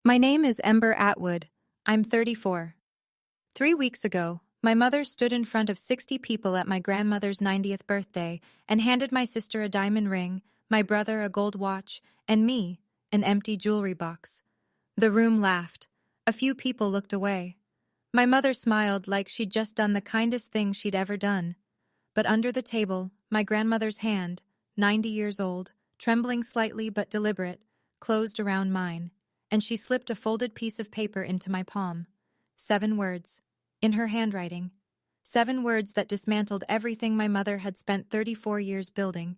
My name is Ember Atwood. I'm 34. 3 weeks ago, my mother stood in front of 60 people at my grandmother's 90th birthday and handed my sister a diamond ring, my brother a gold watch, and me an empty jewelry box. The room laughed. A few people looked away. My mother smiled like she'd just done the kindest thing she'd ever done. But under the table, my grandmother's hand, 90 years old, trembling slightly but deliberate, closed around mine, and she slipped a folded piece of paper into my palm. 7 words, in her handwriting. 7 words that dismantled everything my mother had spent 34 years building.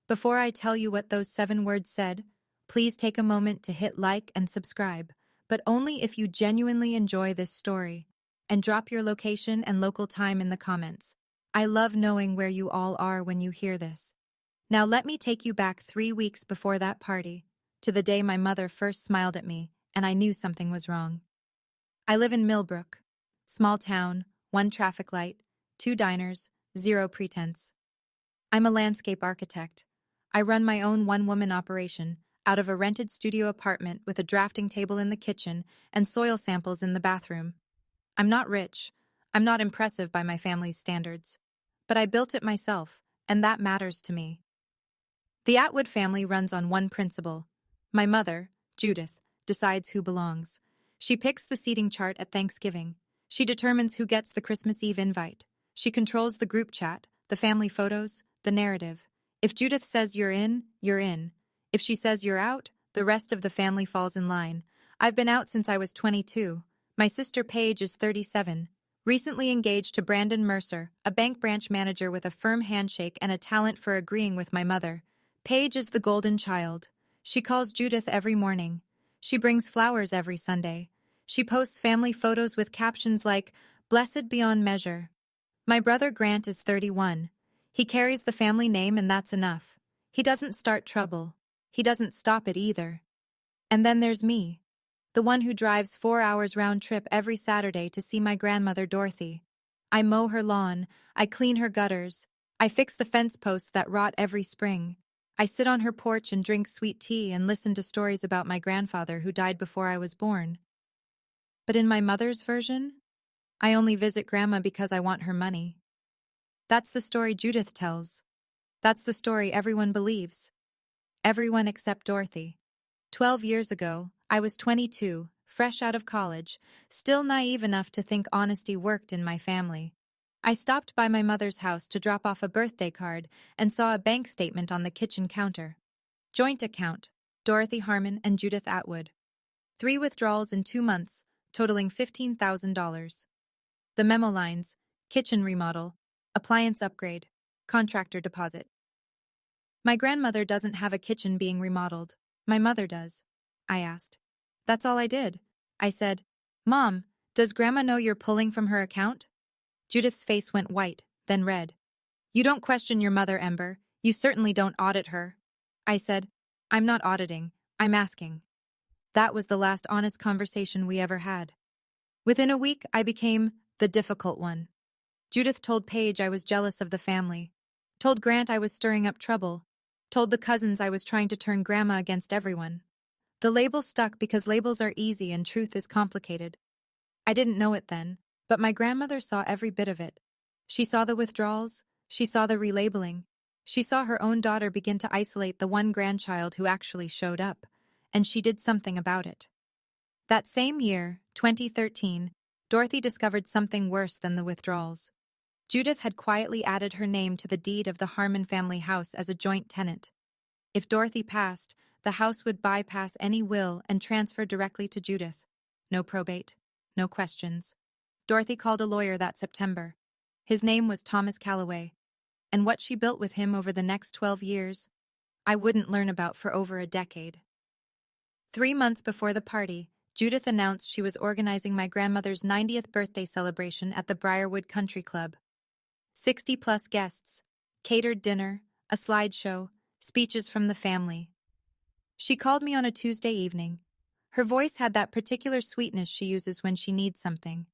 Before I tell you what those 7 words said, please take a moment to hit like and subscribe, but only if you genuinely enjoy this story, and drop your location and local time in the comments. I love knowing where you all are when you hear this. Now let me take you back 3 weeks before that party, to the day my mother first smiled at me, and I knew something was wrong. I live in Millbrook. Small town, 1 traffic light, 2 diners, 0 pretense. I'm a landscape architect. I run my own one-woman operation, out of a rented studio apartment with a drafting table in the kitchen and soil samples in the bathroom. I'm not rich. I'm not impressive by my family's standards. But I built it myself, and that matters to me. The Atwood family runs on one principle. My mother, Judith, decides who belongs. She picks the seating chart at Thanksgiving. She determines who gets the Christmas Eve invite. She controls the group chat, the family photos, the narrative. If Judith says you're in, you're in. If she says you're out, the rest of the family falls in line. I've been out since I was 22. My sister Paige is 37. Recently engaged to Brandon Mercer, a bank branch manager with a firm handshake and a talent for agreeing with my mother. Paige is the golden child. She calls Judith every morning. She brings flowers every Sunday. She posts family photos with captions like, "Blessed beyond measure." My brother Grant is 31. He carries the family name and that's enough. He doesn't start trouble. He doesn't stop it either. And then there's me, the one who drives 4 hours round trip every Saturday to see my grandmother Dorothy. I mow her lawn, I clean her gutters, I fix the fence posts that rot every spring. I sit on her porch and drink sweet tea and listen to stories about my grandfather who died before I was born. But in my mother's version, I only visit Grandma because I want her money. That's the story Judith tells. That's the story everyone believes. Everyone except Dorothy. 12 years ago, I was 22, fresh out of college, still naive enough to think honesty worked in my family. I stopped by my mother's house to drop off a birthday card and saw a bank statement on the kitchen counter. Joint account, Dorothy Harmon and Judith Atwood. 3 withdrawals in 2 months, totaling $15,000. The memo lines, kitchen remodel, appliance upgrade, contractor deposit. My grandmother doesn't have a kitchen being remodeled. My mother does. I asked. That's all I did. I said, "Mom, does Grandma know you're pulling from her account?" Judith's face went white, then red. "You don't question your mother, Ember. You certainly don't audit her." I said, "I'm not auditing. I'm asking." That was the last honest conversation we ever had. Within a week, I became the difficult one. Judith told Paige I was jealous of the family. Told Grant I was stirring up trouble. Told the cousins I was trying to turn Grandma against everyone. The label stuck because labels are easy and truth is complicated. I didn't know it then, but my grandmother saw every bit of it. She saw the withdrawals. She saw the relabeling. She saw her own daughter begin to isolate the one grandchild who actually showed up, and she did something about it. That same year, 2013, Dorothy discovered something worse than the withdrawals. Judith had quietly added her name to the deed of the Harmon family house as a joint tenant. If Dorothy passed, the house would bypass any will and transfer directly to Judith. No probate, no questions. Dorothy called a lawyer that September. His name was Thomas Calloway, and what she built with him over the next 12 years, I wouldn't learn about for over a decade. 3 months before the party, Judith announced she was organizing my grandmother's 90th birthday celebration at the Briarwood Country Club. 60-plus guests, catered dinner, a slideshow, speeches from the family. She called me on a Tuesday evening. Her voice had that particular sweetness she uses when she needs something.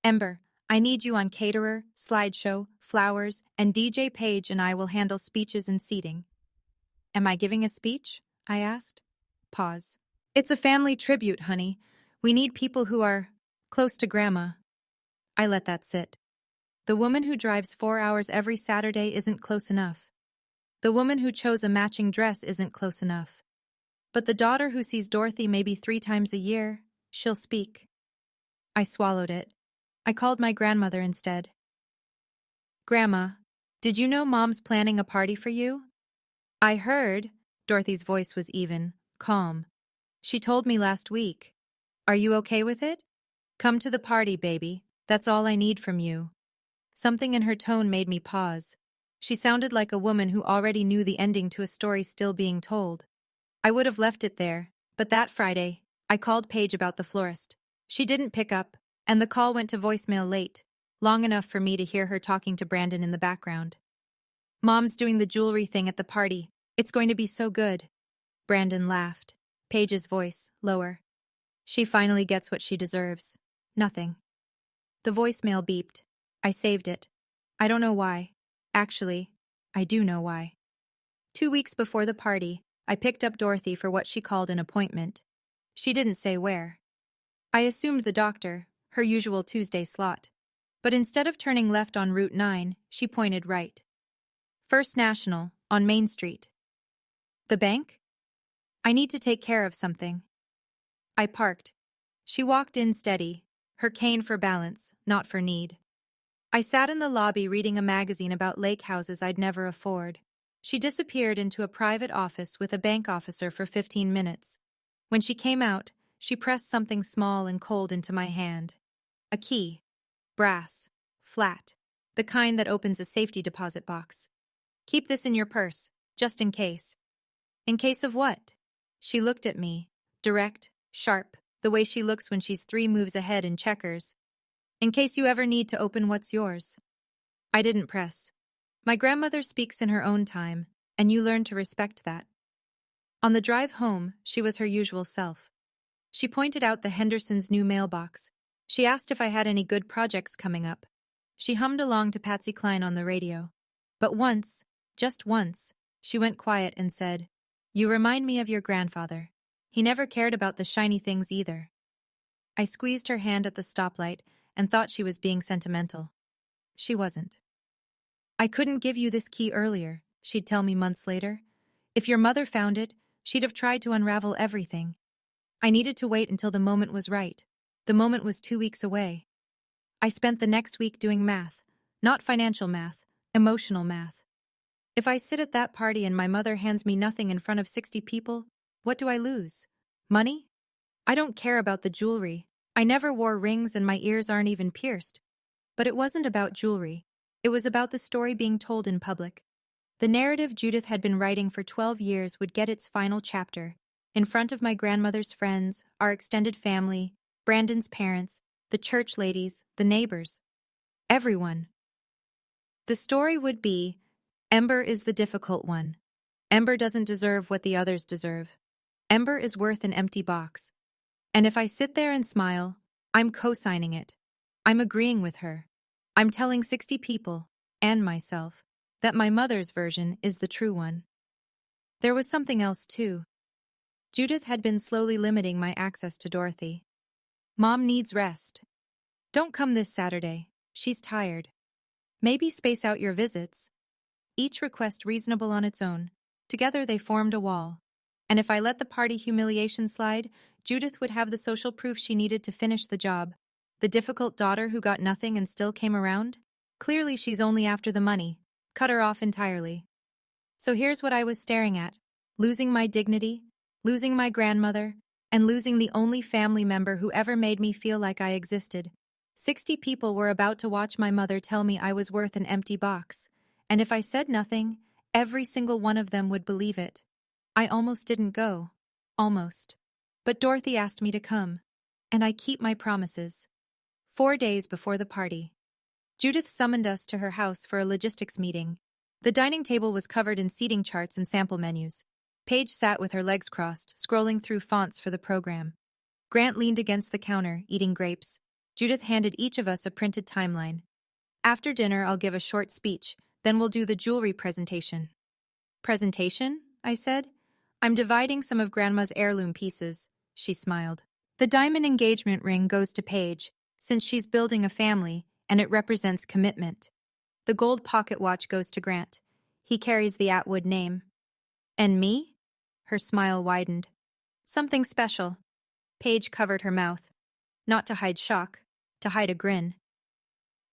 "Ember, I need you on caterer, slideshow, flowers, and DJ Paige and I will handle speeches and seating." "Am I giving a speech?" I asked. Pause. It's a family tribute, honey. We need people who are close to Grandma. I let that sit. The woman who drives 4 hours every Saturday isn't close enough. The woman who chose a matching dress isn't close enough. But the daughter who sees Dorothy maybe 3 times a year, she'll speak. I swallowed it. I called my grandmother instead. Grandma, did you know Mom's planning a party for you? I heard. Dorothy's voice was even, calm. She told me last week. Are you okay with it? Come to the party, baby. That's all I need from you. Something in her tone made me pause. She sounded like a woman who already knew the ending to a story still being told. I would have left it there, but that Friday, I called Paige about the florist. She didn't pick up, and the call went to voicemail late, long enough for me to hear her talking to Brandon in the background. Mom's doing the jewelry thing at the party. It's going to be so good. Brandon laughed. Paige's voice, lower. She finally gets what she deserves. Nothing. The voicemail beeped. I saved it. I don't know why. Actually, I do know why. 2 weeks before the party, I picked up Dorothy for what she called an appointment. She didn't say where. I assumed the doctor, her usual Tuesday slot. But instead of turning left on Route 9, she pointed right. First National, on Main Street. The bank? I need to take care of something. I parked. She walked in steady, her cane for balance, not for need. I sat in the lobby reading a magazine about lake houses I'd never afford. She disappeared into a private office with a bank officer for 15 minutes. When she came out, she pressed something small and cold into my hand. A key. Brass. Flat. The kind that opens a safety deposit box. Keep this in your purse, just in case. In case of what? She looked at me, direct, sharp, the way she looks when she's 3 moves ahead in checkers. In case you ever need to open what's yours. I didn't press. My grandmother speaks in her own time, and you learn to respect that. On the drive home, she was her usual self. She pointed out the Hendersons' new mailbox. She asked if I had any good projects coming up. She hummed along to Patsy Cline on the radio. But once, just once, she went quiet and said, "You remind me of your grandfather. He never cared about the shiny things either." I squeezed her hand at the stoplight and thought she was being sentimental. She wasn't. "I couldn't give you this key earlier," she'd tell me months later. "If your mother found it, she'd have tried to unravel everything. I needed to wait until the moment was right. The moment was 2 weeks away." I spent the next week doing math, not financial math, emotional math. If I sit at that party and my mother hands me nothing in front of 60 people, what do I lose? Money? I don't care about the jewelry. I never wore rings and my ears aren't even pierced. But it wasn't about jewelry. It was about the story being told in public. The narrative Judith had been writing for 12 years would get its final chapter, in front of my grandmother's friends, our extended family, Brandon's parents, the church ladies, the neighbors. Everyone. The story would be, Ember is the difficult one. Ember doesn't deserve what the others deserve. Ember is worth an empty box. And if I sit there and smile, I'm co-signing it. I'm agreeing with her. I'm telling 60 people, and myself, that my mother's version is the true one. There was something else too. Judith had been slowly limiting my access to Dorothy. "Mom needs rest. Don't come this Saturday. She's tired. Maybe space out your visits." Each request reasonable on its own. Together they formed a wall. And if I let the party humiliation slide, Judith would have the social proof she needed to finish the job. The difficult daughter who got nothing and still came around? Clearly she's only after the money. Cut her off entirely. So here's what I was staring at. Losing my dignity, losing my grandmother, and losing the only family member who ever made me feel like I existed. 60 people were about to watch my mother tell me I was worth an empty box. And if I said nothing, every single one of them would believe it. I almost didn't go. Almost. But Dorothy asked me to come. And I keep my promises. 4 days before the party. Judith summoned us to her house for a logistics meeting. The dining table was covered in seating charts and sample menus. Paige sat with her legs crossed, scrolling through fonts for the program. Grant leaned against the counter, eating grapes. Judith handed each of us a printed timeline. "After dinner, I'll give a short speech. Then we'll do the jewelry presentation." "Presentation?" I said. "I'm dividing some of Grandma's heirloom pieces. she smiled. The diamond engagement ring goes to Paige, since she's building a family, and it represents commitment. The gold pocket watch goes to Grant. He carries the Atwood name. And me? Her smile widened. Something special. Paige covered her mouth. Not to hide shock, to hide a grin.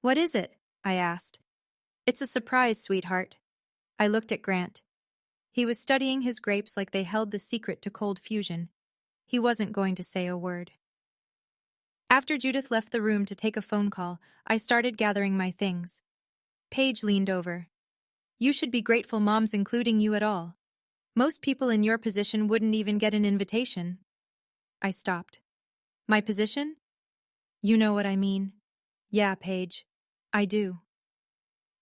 What is it? I asked. It's a surprise, sweetheart. I looked at Grant. He was studying his grapes like they held the secret to cold fusion. He wasn't going to say a word. After Judith left the room to take a phone call, I started gathering my things. Paige leaned over. You should be grateful Mom's including you at all. Most people in your position wouldn't even get an invitation. I stopped. My position? You know what I mean. Yeah, Paige. I do.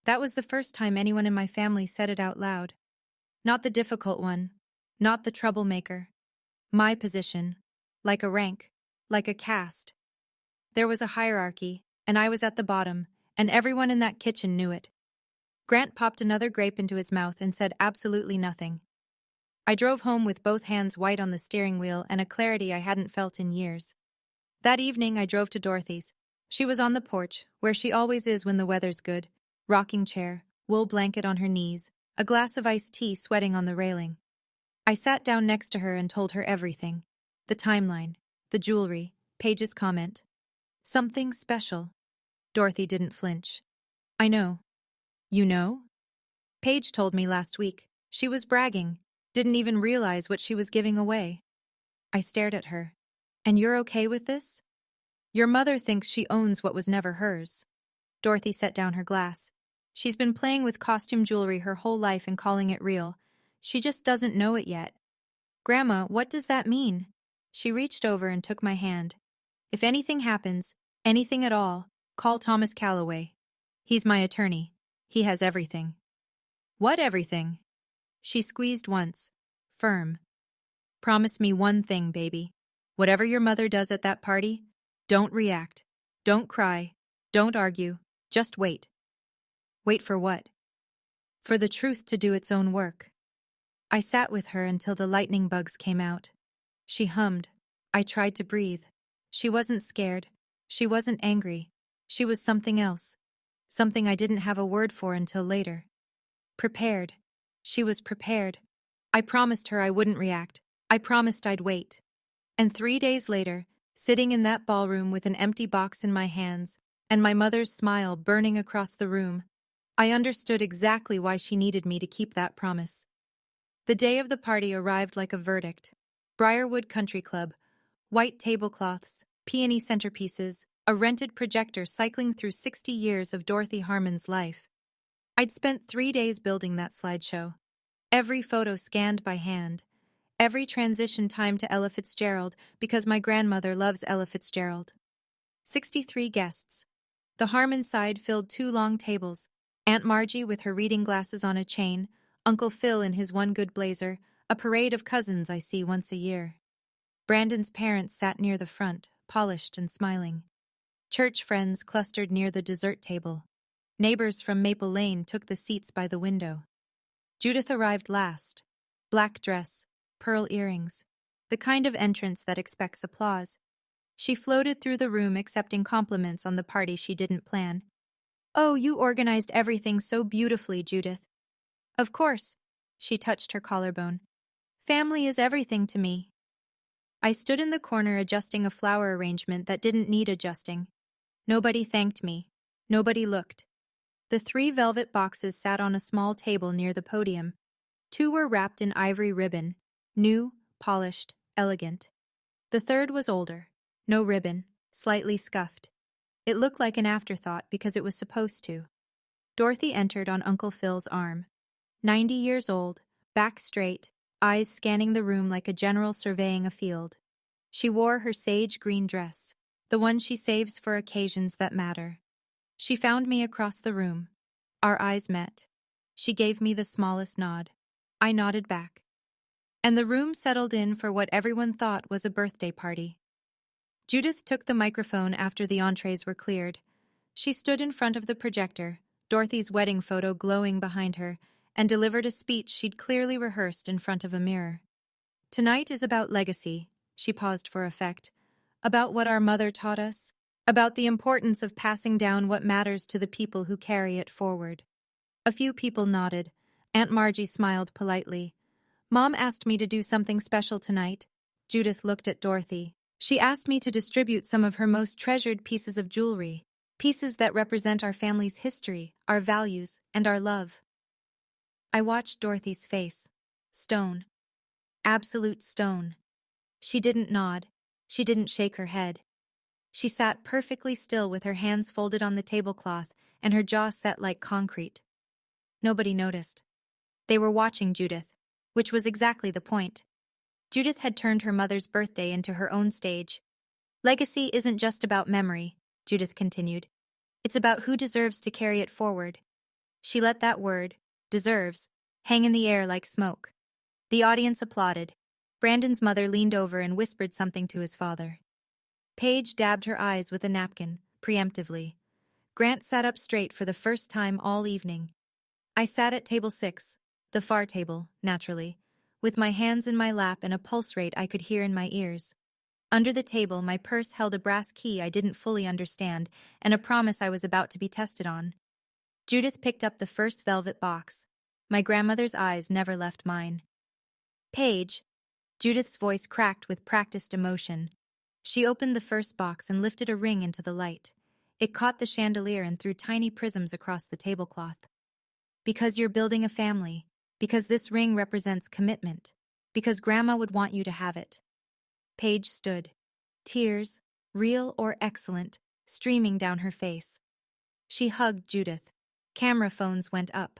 That was the first time anyone in my family said it out loud. Not the difficult one. Not the troublemaker. My position. Like a rank. Like a caste. There was a hierarchy, and I was at the bottom, and everyone in that kitchen knew it. Grant popped another grape into his mouth and said absolutely nothing. I drove home with both hands white on the steering wheel and a clarity I hadn't felt in years. That evening I drove to Dorothy's. She was on the porch, where she always is when the weather's good, rocking chair, wool blanket on her knees, a glass of iced tea sweating on the railing. I sat down next to her and told her everything. The timeline, the jewelry, Paige's comment. Something special. Dorothy didn't flinch. I know. You know? Paige told me last week. She was bragging, didn't even realize what she was giving away. I stared at her. And you're okay with this? Your mother thinks she owns what was never hers. Dorothy set down her glass. She's been playing with costume jewelry her whole life and calling it real. She just doesn't know it yet. Grandma, what does that mean? She reached over and took my hand. If anything happens, anything at all, call Thomas Calloway. He's my attorney. He has everything. What everything? She squeezed once. Firm. Promise me one thing, baby. Whatever your mother does at that party, don't react. Don't cry. Don't argue. Just wait. Wait for what? For the truth to do its own work. I sat with her until the lightning bugs came out. She hummed. I tried to breathe. She wasn't scared. She wasn't angry. She was something else. Something I didn't have a word for until later. Prepared. She was prepared. I promised her I wouldn't react. I promised I'd wait. And 3 days later, sitting in that ballroom with an empty box in my hands, and my mother's smile burning across the room, I understood exactly why she needed me to keep that promise. The day of the party arrived like a verdict. Briarwood Country Club, white tablecloths, peony centerpieces, a rented projector cycling through 60 years of Dorothy Harmon's life. I'd spent 3 days building that slideshow. Every photo scanned by hand. Every transition timed to Ella Fitzgerald because my grandmother loves Ella Fitzgerald. 63 guests. The Harmon side filled 2 long tables. Aunt Margie with her reading glasses on a chain, Uncle Phil in his one good blazer, a parade of cousins I see once a year. Brandon's parents sat near the front, polished and smiling. Church friends clustered near the dessert table. Neighbors from Maple Lane took the seats by the window. Judith arrived last. Black dress, pearl earrings, the kind of entrance that expects applause. She floated through the room accepting compliments on the party she didn't plan. Oh, you organized everything so beautifully, Judith. Of course. She touched her collarbone. Family is everything to me. I stood in the corner adjusting a flower arrangement that didn't need adjusting. Nobody thanked me. Nobody looked. The 3 velvet boxes sat on a small table near the podium. 2 were wrapped in ivory ribbon, new, polished, elegant. The 3rd was older, no ribbon, slightly scuffed. It looked like an afterthought because it was supposed to. Dorothy entered on Uncle Phil's arm. 90 years old, back straight, eyes scanning the room like a general surveying a field. She wore her sage green dress, the one she saves for occasions that matter. She found me across the room. Our eyes met. She gave me the smallest nod. I nodded back. And the room settled in for what everyone thought was a birthday party. Judith took the microphone after the entrees were cleared. She stood in front of the projector, Dorothy's wedding photo glowing behind her, and delivered a speech she'd clearly rehearsed in front of a mirror. Tonight is about legacy, She paused for effect. About what our mother taught us? About the importance of passing down what matters to the people who carry it forward. A few people nodded. Aunt Margie smiled politely. Mom asked me to do something special tonight. Judith looked at Dorothy. She asked me to distribute some of her most treasured pieces of jewelry, pieces that represent our family's history, our values, and our love. I watched Dorothy's face. Stone. Absolute stone. She didn't nod. She didn't shake her head. She sat perfectly still with her hands folded on the tablecloth and her jaw set like concrete. Nobody noticed. They were watching Judith, which was exactly the point. Judith had turned her mother's birthday into her own stage. Legacy isn't just about memory, Judith continued. It's about who deserves to carry it forward. She let that word, deserves, hang in the air like smoke. The audience applauded. Brandon's mother leaned over and whispered something to his father. Paige dabbed her eyes with a napkin, preemptively. Grant sat up straight for the first time all evening. I sat at table 6, the far table, naturally, with my hands in my lap and a pulse rate I could hear in my ears. Under the table, my purse held a brass key I didn't fully understand and a promise I was about to be tested on. Judith picked up the first velvet box. My grandmother's eyes never left mine. Paige. Judith's voice cracked with practiced emotion. She opened the first box and lifted a ring into the light. It caught the chandelier and threw tiny prisms across the tablecloth. Because you're building a family. Because this ring represents commitment. Because Grandma would want you to have it. Paige stood. Tears, real or excellent, streaming down her face. She hugged Judith. Camera phones went up.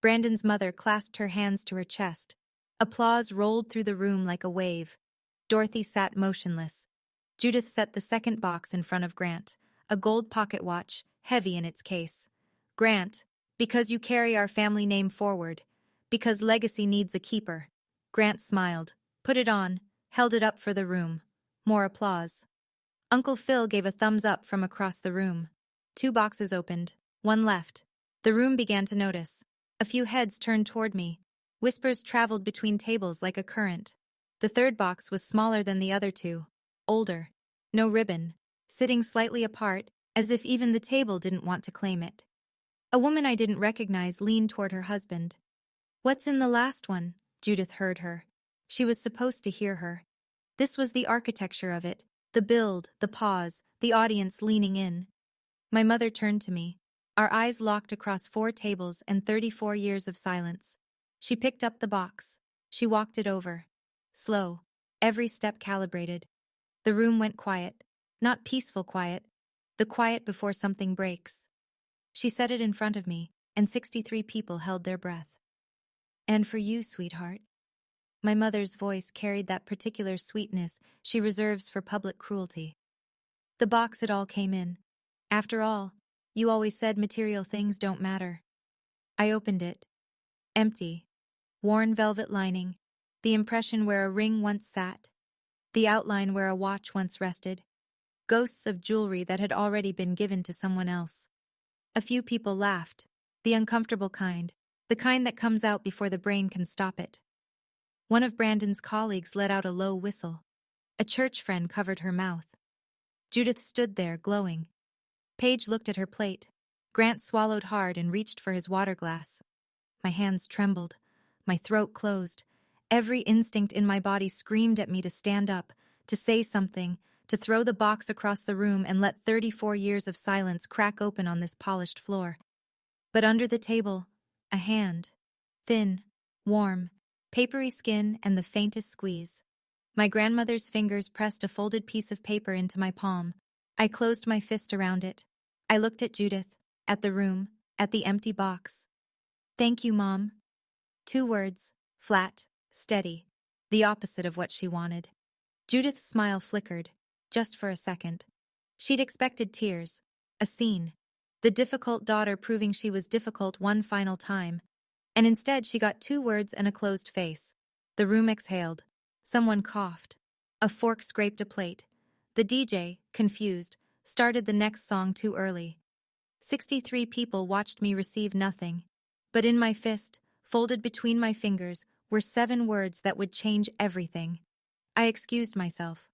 Brandon's mother clasped her hands to her chest. Applause rolled through the room like a wave. Dorothy sat motionless. Judith set the second box in front of Grant, a gold pocket watch, heavy in its case. Grant, because you carry our family name forward. Because legacy needs a keeper. Grant smiled, put it on, held it up for the room. More applause. Uncle Phil gave a thumbs up from across the room. 2 boxes opened, 1 left. The room began to notice. A few heads turned toward me. Whispers traveled between tables like a current. The third box was smaller than the other 2. Older. No ribbon. Sitting slightly apart, as if even the table didn't want to claim it. A woman I didn't recognize leaned toward her husband. What's in the last one? Judith heard her. She was supposed to hear her. This was the architecture of it. The build, the pause, the audience leaning in. My mother turned to me. Our eyes locked across 4 tables and 34 years of silence. She picked up the box. She walked it over. Slow. Every step calibrated. The room went quiet. Not peaceful quiet. The quiet before something breaks. She set it in front of me, and 63 people held their breath. And for you, sweetheart. My mother's voice carried that particular sweetness she reserves for public cruelty. The box it all came in. After all, you always said material things don't matter. I opened it. Empty. Worn velvet lining. The impression where a ring once sat. The outline where a watch once rested. Ghosts of jewelry that had already been given to someone else. A few people laughed. The uncomfortable kind. The kind that comes out before the brain can stop it. One of Brandon's colleagues let out a low whistle. A church friend covered her mouth. Judith stood there, glowing. Paige looked at her plate. Grant swallowed hard and reached for his water glass. My hands trembled. My throat closed. Every instinct in my body screamed at me to stand up, to say something, to throw the box across the room and let 34 years of silence crack open on this polished floor. But under the table, a hand. Thin, warm, papery skin and the faintest squeeze. My grandmother's fingers pressed a folded piece of paper into my palm. I closed my fist around it. I looked at Judith, at the room, at the empty box. Thank you, Mom. 2 words, flat, steady, the opposite of what she wanted. Judith's smile flickered, just for a second. She'd expected tears, a scene, the difficult daughter proving she was difficult one final time, and instead she got 2 words and a closed face. The room exhaled. Someone coughed. A fork scraped a plate. The DJ, confused, started the next song too early. 63 people watched me receive nothing, but in my fist, folded between my fingers, were 7 words that would change everything. I excused myself.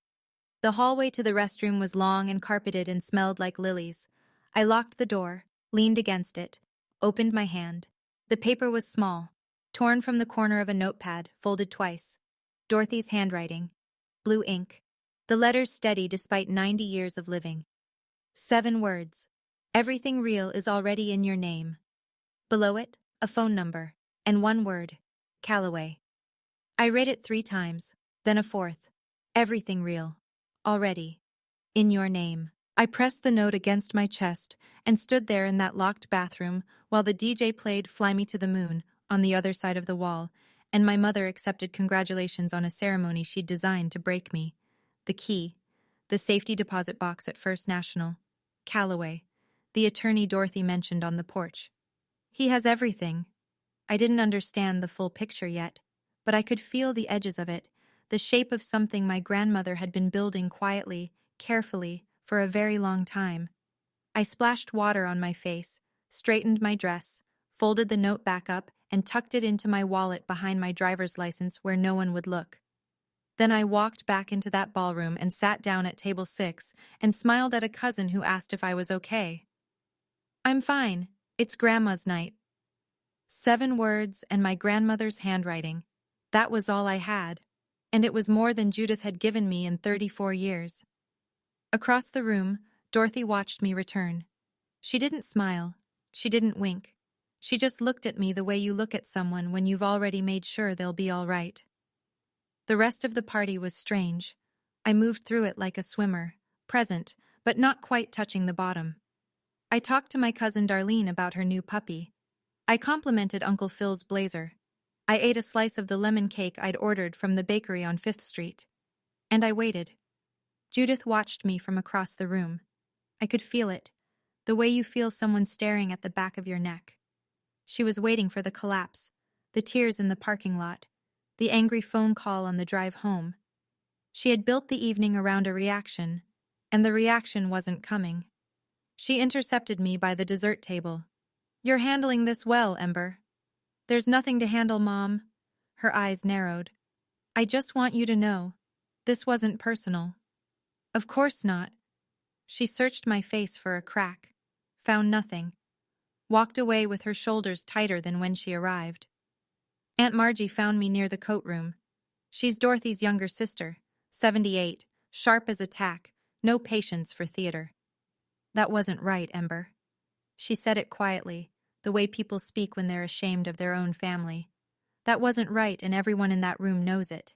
The hallway to the restroom was long and carpeted and smelled like lilies. I locked the door, leaned against it, opened my hand. The paper was small, torn from the corner of a notepad, folded twice. Dorothy's handwriting. Blue ink. The letters steady despite 90 years of living. 7 words. Everything real is already in your name. Below it, a phone number, and 1 word. Calloway. I read it 3 times, then a 4th. Everything real. Already. In your name. I pressed the note against my chest and stood there in that locked bathroom while the DJ played Fly Me to the Moon on the other side of the wall, and my mother accepted congratulations on a ceremony she'd designed to break me. The key. The safety deposit box at First National. Calloway. The attorney Dorothy mentioned on the porch. He has everything. I didn't understand the full picture yet, but I could feel the edges of it, the shape of something my grandmother had been building quietly, carefully, for a very long time. I splashed water on my face, straightened my dress, folded the note back up, and tucked it into my wallet behind my driver's license where no one would look. Then I walked back into that ballroom and sat down at table 6 and smiled at a cousin who asked if I was okay. I'm fine. It's Grandma's night. 7 words and my grandmother's handwriting. That was all I had, and it was more than Judith had given me in 34 years. Across the room, Dorothy watched me return. She didn't smile. She didn't wink. She just looked at me the way you look at someone when you've already made sure they'll be all right. The rest of the party was strange. I moved through it like a swimmer, present, but not quite touching the bottom. I talked to my cousin Darlene about her new puppy. I complimented Uncle Phil's blazer. I ate a slice of the lemon cake I'd ordered from the bakery on 5th Street. And I waited. Judith watched me from across the room. I could feel it, the way you feel someone staring at the back of your neck. She was waiting for the collapse, the tears in the parking lot, the angry phone call on the drive home. She had built the evening around a reaction, and the reaction wasn't coming. She intercepted me by the dessert table. You're handling this well, Ember. There's nothing to handle, Mom. Her eyes narrowed. I just want you to know, this wasn't personal. Of course not. She searched my face for a crack, found nothing, walked away with her shoulders tighter than when she arrived. Aunt Margie found me near the coat room. She's Dorothy's younger sister, 78, sharp as a tack, no patience for theater. That wasn't right, Ember. She said it quietly, the way people speak when they're ashamed of their own family. That wasn't right, and everyone in that room knows it.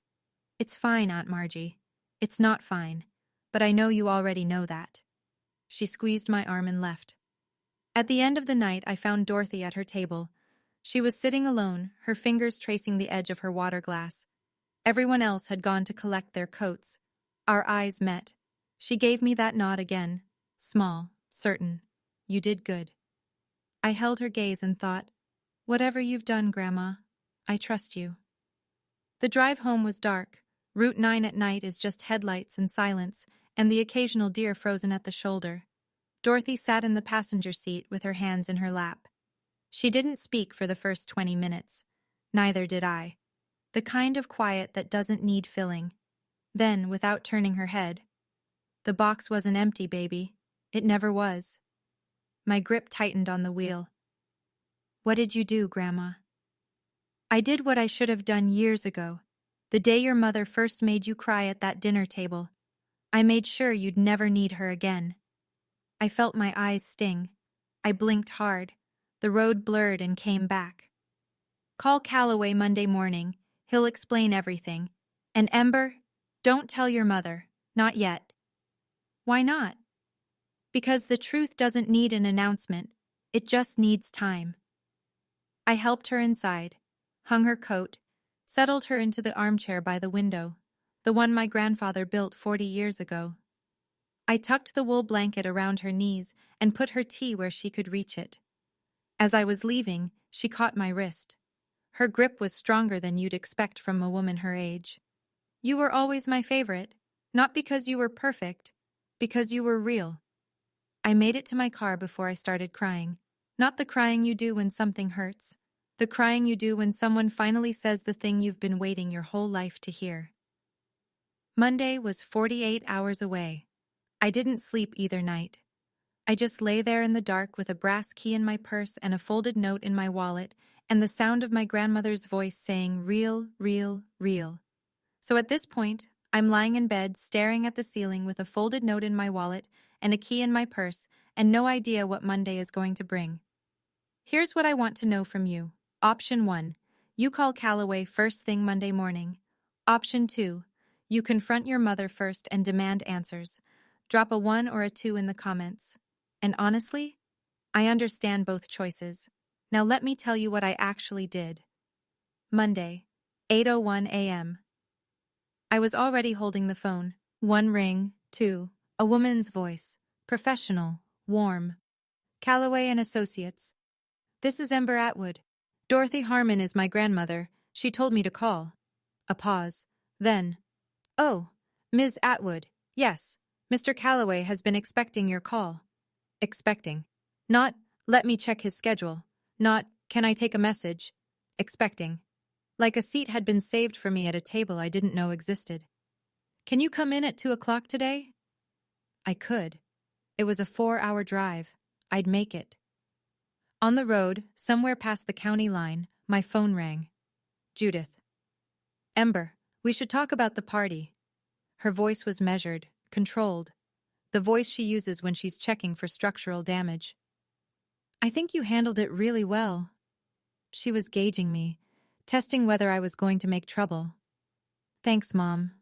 It's fine, Aunt Margie. It's not fine, but I know you already know that. She squeezed my arm and left. At the end of the night, I found Dorothy at her table. She was sitting alone, her fingers tracing the edge of her water glass. Everyone else had gone to collect their coats. Our eyes met. She gave me that nod again, small, certain. You did good. I held her gaze and thought, whatever you've done, Grandma, I trust you. The drive home was dark. Route 9 at night is just headlights and silence, and the occasional deer frozen at the shoulder. Dorothy sat in the passenger seat with her hands in her lap. She didn't speak for the first 20 minutes. Neither did I. The kind of quiet that doesn't need filling. Then, without turning her head, the box wasn't empty, baby. It never was. My grip tightened on the wheel. What did you do, Grandma? I did what I should have done years ago, the day your mother first made you cry at that dinner table. I made sure you'd never need her again. I felt my eyes sting. I blinked hard. The road blurred and came back. Call Calloway Monday morning. He'll explain everything. And Ember, don't tell your mother. Not yet. Why not? Because the truth doesn't need an announcement. It just needs time. I helped her inside, hung her coat, settled her into the armchair by the window, the one my grandfather built 40 years ago. I tucked the wool blanket around her knees and put her tea where she could reach it. As I was leaving, she caught my wrist. Her grip was stronger than you'd expect from a woman her age. You were always my favorite, not because you were perfect, because you were real. I made it to my car before I started crying. Not the crying you do when something hurts, the crying you do when someone finally says the thing you've been waiting your whole life to hear. Monday was 48 hours away. I didn't sleep either night. I just lay there in the dark with a brass key in my purse and a folded note in my wallet and the sound of my grandmother's voice saying, "Real, real, real." So at this point, I'm lying in bed staring at the ceiling with a folded note in my wallet and a key in my purse and no idea what Monday is going to bring. Here's what I want to know from you. Option 1. You call Callaway first thing Monday morning. Option 2. You confront your mother first and demand answers. Drop a 1 or a 2 in the comments. And honestly, I understand both choices. Now let me tell you what I actually did. Monday, 8:01 a.m. I was already holding the phone. 1 ring, 2, a woman's voice. Professional, warm. Callaway and Associates. This is Ember Atwood. Dorothy Harmon is my grandmother. She told me to call. A pause. Then, "Oh, Ms. Atwood, yes, Mr. Callaway has been expecting your call." Expecting. Not, "Let me check his schedule." Not, "Can I take a message?" Expecting. Like a seat had been saved for me at a table I didn't know existed. "Can you come in at 2 o'clock today?" I could. It was a 4-hour drive. I'd make it. On the road, somewhere past the county line, my phone rang. Judith. "Ember, we should talk about the party." Her voice was measured, controlled. The voice she uses when she's checking for structural damage. "I think you handled it really well." She was gauging me, testing whether I was going to make trouble. "Thanks, Mom.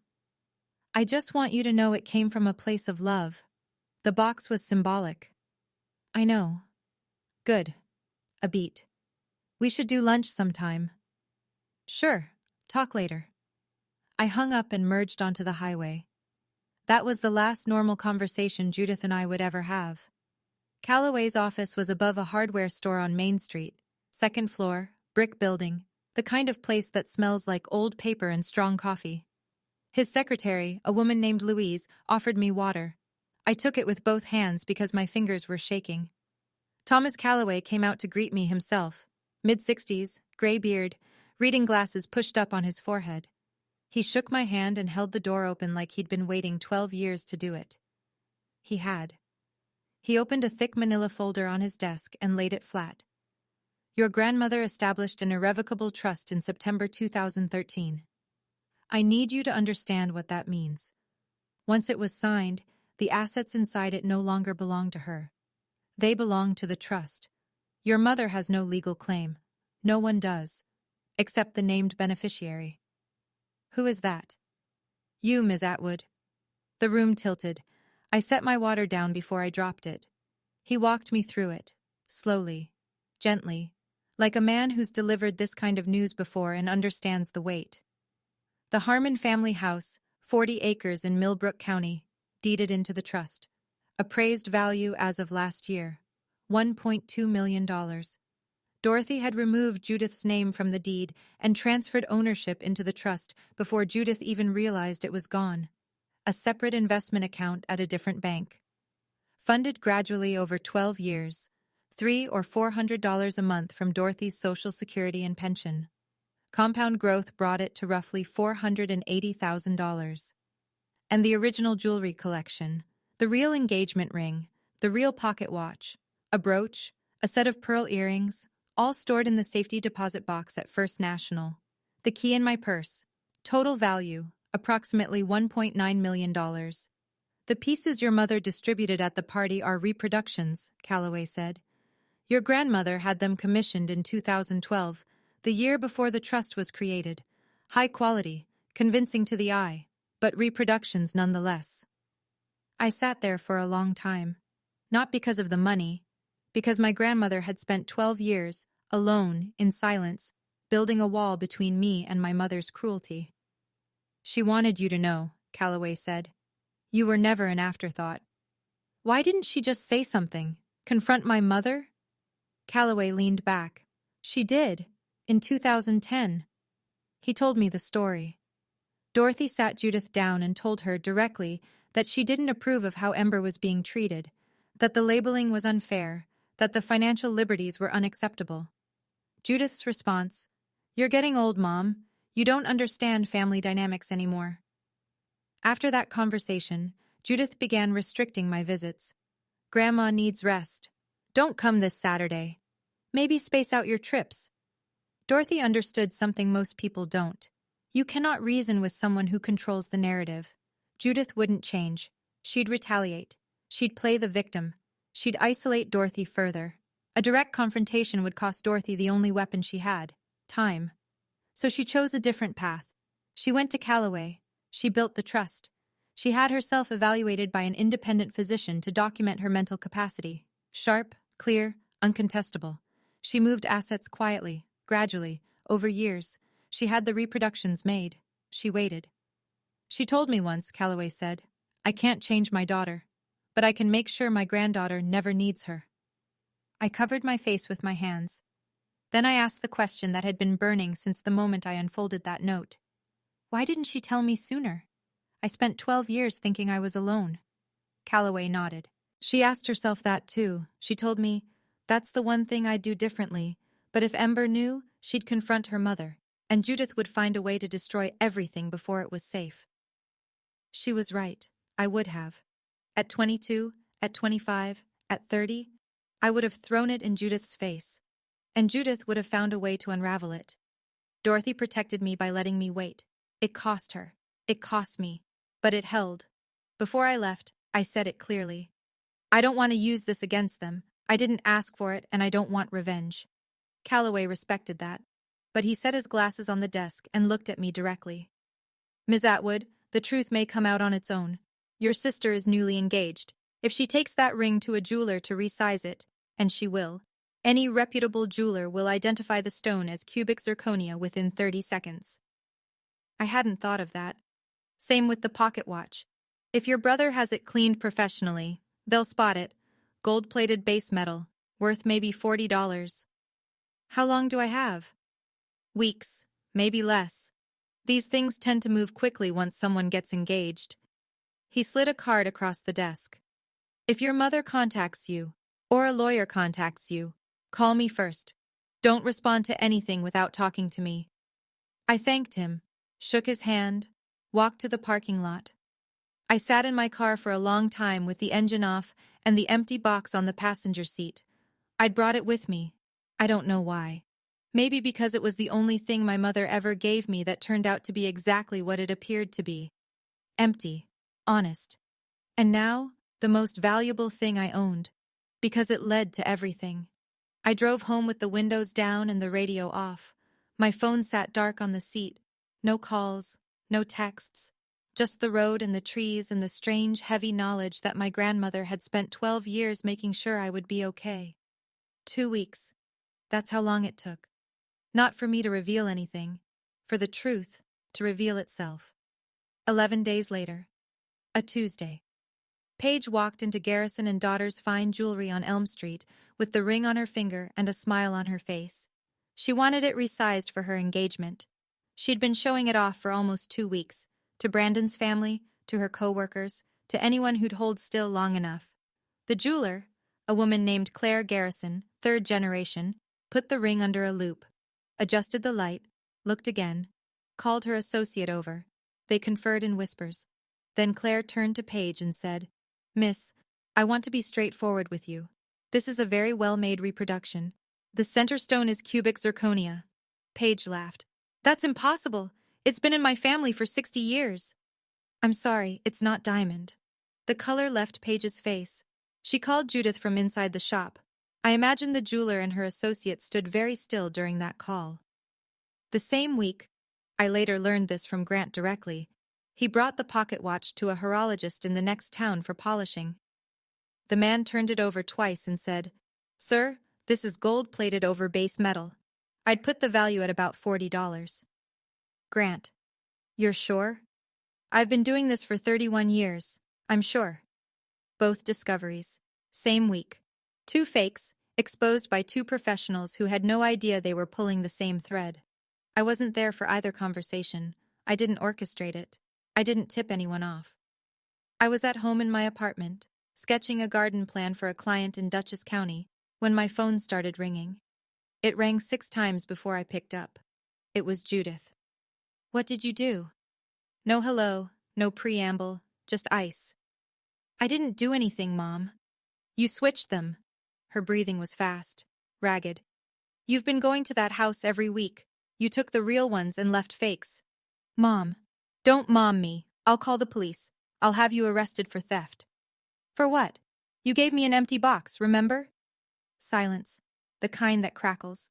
I just want you to know it came from a place of love." The box was symbolic. "I know." "Good. A beat. We should do lunch sometime." "Sure. Talk later." I hung up and merged onto the highway. That was the last normal conversation Judith and I would ever have. Callaway's office was above a hardware store on Main Street, second floor, brick building, the kind of place that smells like old paper and strong coffee. His secretary, a woman named Louise, offered me water. I took it with both hands because my fingers were shaking. Thomas Callaway came out to greet me himself, mid-60s, gray beard, reading glasses pushed up on his forehead. He shook my hand and held the door open like he'd been waiting 12 years to do it. He had. He opened a thick manila folder on his desk and laid it flat. "Your grandmother established an irrevocable trust in September 2013. I need you to understand what that means. Once it was signed, the assets inside it no longer belong to her. They belong to the trust. Your mother has no legal claim. No one does, except the named beneficiary." "Who is that?" "You, Ms. Atwood." The room tilted. I set my water down before I dropped it. He walked me through it, slowly, gently, like a man who's delivered this kind of news before and understands the weight. The Harmon family house, 40 acres in Millbrook County, deeded into the trust. Appraised value as of last year, $1.2 million. Dorothy had removed Judith's name from the deed and transferred ownership into the trust before Judith even realized it was gone. A separate investment account at a different bank. Funded gradually over 12 years, $300 or $400 a month from Dorothy's Social Security and pension. Compound growth brought it to roughly $480,000. And the original jewelry collection, the real engagement ring, the real pocket watch, a brooch, a set of pearl earrings, all stored in the safety deposit box at First National. The key in my purse. Total value, approximately $1.9 million. "The pieces your mother distributed at the party are reproductions," Callaway said. "Your grandmother had them commissioned in 2012, the year before the trust was created. High quality, convincing to the eye, but reproductions nonetheless." I sat there for a long time. Not because of the money, because my grandmother had spent 12 years, alone, in silence, building a wall between me and my mother's cruelty. "She wanted you to know," Callaway said. "You were never an afterthought." "Why didn't she just say something? Confront my mother?" Callaway leaned back. "She did, in 2010. He told me the story. Dorothy sat Judith down and told her directly that she didn't approve of how Ember was being treated, that the labeling was unfair, that the financial liberties were unacceptable. Judith's response, "You're getting old, Mom. You don't understand family dynamics anymore." After that conversation, Judith began restricting my visits. Grandma needs rest. Don't come this Saturday. Maybe space out your trips. Dorothy understood something most people don't. You cannot reason with someone who controls the narrative. Judith wouldn't change. She'd retaliate. She'd play the victim. She'd isolate Dorothy further. A direct confrontation would cost Dorothy the only weapon she had: time. So she chose a different path. She went to Callaway. She built the trust. She had herself evaluated by an independent physician to document her mental capacity. Sharp, clear, uncontestable. She moved assets quietly, gradually, over years. She had the reproductions made. She waited. She told me once, Callaway said, "I can't change my daughter, but I can make sure my granddaughter never needs her." I covered my face with my hands. Then I asked the question that had been burning since the moment I unfolded that note. Why didn't she tell me sooner? I spent 12 years thinking I was alone. Callaway nodded. She asked herself that too. She told me, "That's the one thing I'd do differently, but if Ember knew, she'd confront her mother, and Judith would find a way to destroy everything before it was safe." She was right. I would have. At 22, at 25, at 30, I would have thrown it in Judith's face, and Judith would have found a way to unravel it. Dorothy protected me by letting me wait. It cost her. It cost me. But it held. Before I left, I said it clearly. I don't want to use this against them. I didn't ask for it, and I don't want revenge. Callaway respected that, but he set his glasses on the desk and looked at me directly. "Miss Atwood, the truth may come out on its own. Your sister is newly engaged. If she takes that ring to a jeweler to resize it, and she will, any reputable jeweler will identify the stone as cubic zirconia within 30 seconds. I hadn't thought of that. Same with the pocket watch. If your brother has it cleaned professionally, they'll spot it. Gold-plated base metal, worth maybe $40. How long do I have? Weeks, maybe less. These things tend to move quickly once someone gets engaged." He slid a card across the desk. "If your mother contacts you, or a lawyer contacts you, call me first. Don't respond to anything without talking to me." I thanked him, shook his hand, walked to the parking lot. I sat in my car for a long time with the engine off and the empty box on the passenger seat. I'd brought it with me. I don't know why. Maybe because it was the only thing my mother ever gave me that turned out to be exactly what it appeared to be. Empty. Honest. And now, the most valuable thing I owned. Because it led to everything. I drove home with the windows down and the radio off. My phone sat dark on the seat. No calls, no texts. Just the road and the trees and the strange, heavy knowledge that my grandmother had spent 12 years making sure I would be okay. 2 weeks. That's how long it took. Not for me to reveal anything. For the truth to reveal itself. 11 days later. A Tuesday. Paige walked into Garrison and Daughter's fine jewelry on Elm Street with the ring on her finger and a smile on her face. She wanted it resized for her engagement. She'd been showing it off for almost 2 weeks, to Brandon's family, to her co-workers, to anyone who'd hold still long enough. The jeweler, a woman named Claire Garrison, 3rd generation, put the ring under a loupe, adjusted the light, looked again, called her associate over. They conferred in whispers. Then Claire turned to Paige and said, "Miss, I want to be straightforward with you. This is a very well-made reproduction. The center stone is cubic zirconia." Paige laughed. "That's impossible. It's been in my family for 60 years. "I'm sorry, it's not diamond." The color left Paige's face. She called Judith from inside the shop. I imagine the jeweler and her associate stood very still during that call. The same week, I later learned this from Grant directly, he brought the pocket watch to a horologist in the next town for polishing. The man turned it over twice and said, "Sir, this is gold-plated over base metal. I'd put the value at about $40. Grant: "You're sure?" "I've been doing this for 31 years. I'm sure." Both discoveries. Same week. 2 fakes, exposed by 2 professionals who had no idea they were pulling the same thread. I wasn't there for either conversation. I didn't orchestrate it. I didn't tip anyone off. I was at home in my apartment, sketching a garden plan for a client in Dutchess County, when my phone started ringing. It rang 6 times before I picked up. It was Judith. "What did you do?" "No hello, No preamble, just ice. I didn't do anything, Mom. You switched them. Her breathing was fast, ragged. You've been going to that house every week. You took the real ones and left fakes. Mom. Don't mom me. I'll call the police. I'll have you arrested for theft. For what? You gave me an empty box, remember? Silence. The kind that crackles.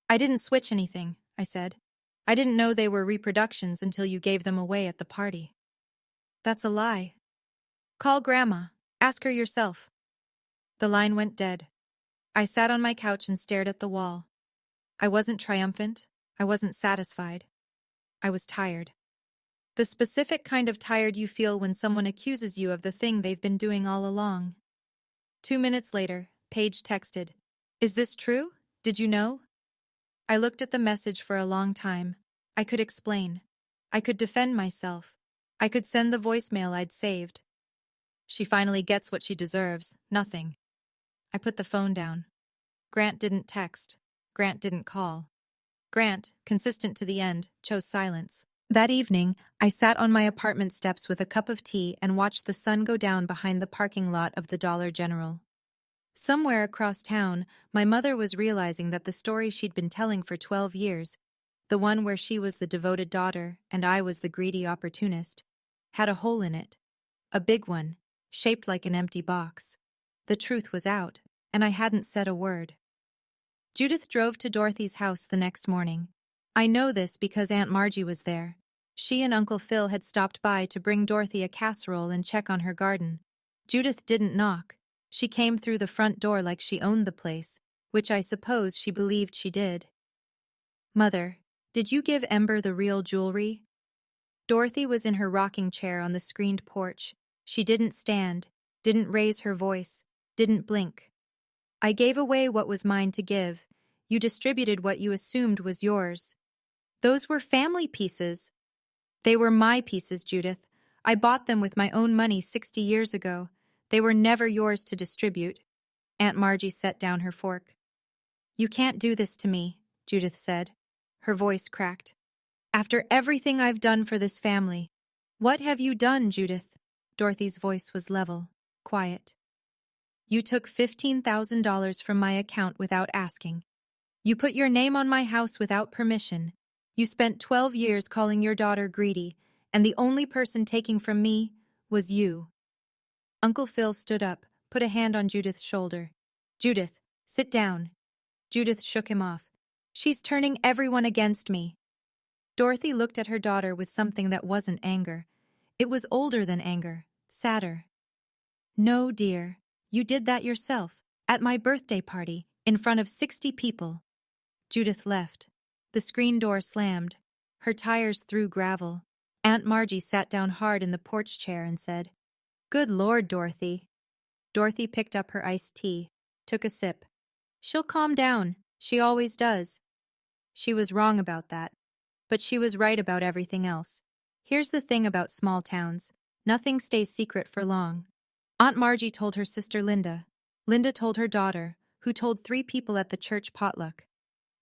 I didn't switch anything, I said. I didn't know they were reproductions until you gave them away at the party. That's a lie. Call Grandma. Ask her yourself. The line went dead. I sat on my couch and stared at the wall. I wasn't triumphant. I wasn't satisfied. I was tired. The specific kind of tired you feel when someone accuses you of the thing they've been doing all along. 2 minutes later, Paige texted, "Is this true? Did you know?" I looked at the message for a long time. I could explain. I could defend myself. I could send the voicemail I'd saved. She finally gets what she deserves, nothing. I put the phone down. Grant didn't text. Grant didn't call. Grant, consistent to the end, chose silence. That evening, I sat on my apartment steps with a cup of tea and watched the sun go down behind the parking lot of the Dollar General. Somewhere across town, my mother was realizing that the story she'd been telling for 12 years, the one where she was the devoted daughter and I was the greedy opportunist, had a hole in it. A big one, shaped like an empty box. The truth was out, and I hadn't said a word. Judith drove to Dorothy's house the next morning. I know this because Aunt Margie was there. She and Uncle Phil had stopped by to bring Dorothy a casserole and check on her garden. Judith didn't knock. She came through the front door like she owned the place, which I suppose she believed she did. "Mother, did you give Ember the real jewelry?" Dorothy was in her rocking chair on the screened porch. She didn't stand, didn't raise her voice, didn't blink. "I gave away what was mine to give. You distributed what you assumed was yours. Those were family pieces." "They were my pieces, Judith. I bought them with my own money 60 years ago. They were never yours to distribute." Aunt Margie set down her fork. "You can't do this to me," Judith said. Her voice cracked. "After everything I've done for this family." "What have you done, Judith?" Dorothy's voice was level, quiet. "You took $15,000 from my account without asking. You put your name on my house without permission. You spent 12 years calling your daughter greedy, and the only person taking from me was you." Uncle Phil stood up, put a hand on Judith's shoulder. "Judith, sit down." Judith shook him off. "She's turning everyone against me." Dorothy looked at her daughter with something that wasn't anger. It was older than anger, sadder. "No, dear, you did that yourself, at my birthday party, in front of 60 people. Judith left. The screen door slammed. Her tires threw gravel. Aunt Margie sat down hard in the porch chair and said, "Good Lord, Dorothy." Dorothy picked up her iced tea, took a sip. "She'll calm down. She always does." She was wrong about that. But she was right about everything else. Here's the thing about small towns. Nothing stays secret for long. Aunt Margie told her sister Linda. Linda told her daughter, who told 3 people at the church potluck.